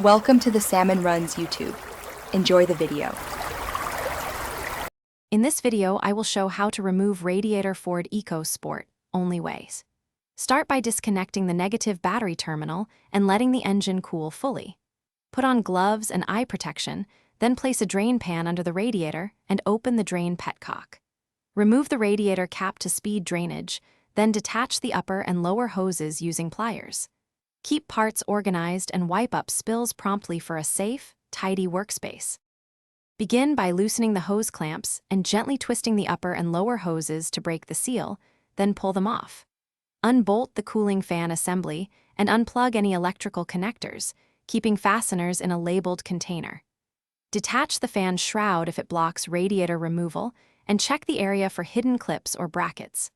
Welcome to the Salmon Runs YouTube. Enjoy the video. In this video, I will show how to remove Radiator Ford Ecosport, only ways. Start by disconnecting the negative battery terminal and letting the engine cool fully. Put on gloves and eye protection, then place a drain pan under the radiator and open the drain petcock. Remove the radiator cap to speed drainage, then detach the upper and lower hoses using pliers. Keep parts organized and wipe up spills promptly for a safe, tidy workspace. Begin by loosening the hose clamps and gently twisting the upper and lower hoses to break the seal, then pull them off. Unbolt the cooling fan assembly and unplug any electrical connectors, keeping fasteners in a labeled container. Detach the fan shroud if it blocks radiator removal, and check the area for hidden clips or brackets.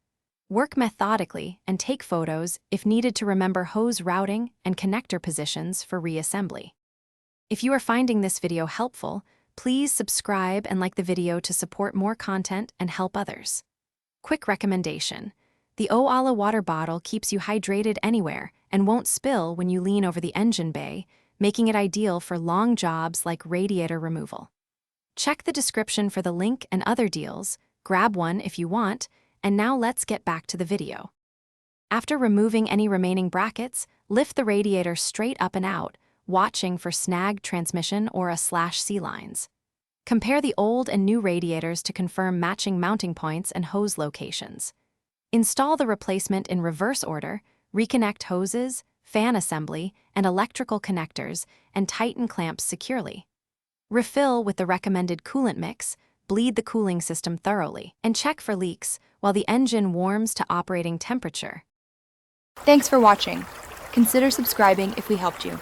Work methodically and take photos if needed to remember hose routing and connector positions for reassembly. If you are finding this video helpful, please subscribe and like the video to support more content and help others. Quick recommendation: the Oala water bottle keeps you hydrated anywhere and won't spill when you lean over the engine bay, making it ideal for long jobs like radiator removal. Check the description for the link and other deals, grab one if you want, and now let's get back to the video. After removing any remaining brackets, lift the radiator straight up and out, watching for snagged transmission or a /C lines. Compare the old and new radiators to confirm matching mounting points and hose locations. Install the replacement in reverse order, reconnect hoses, fan assembly, and electrical connectors, and tighten clamps securely. Refill with the recommended coolant mix, bleed the cooling system thoroughly, and check for leaks while the engine warms to operating temperature. Thanks for watching. Consider subscribing if we helped you.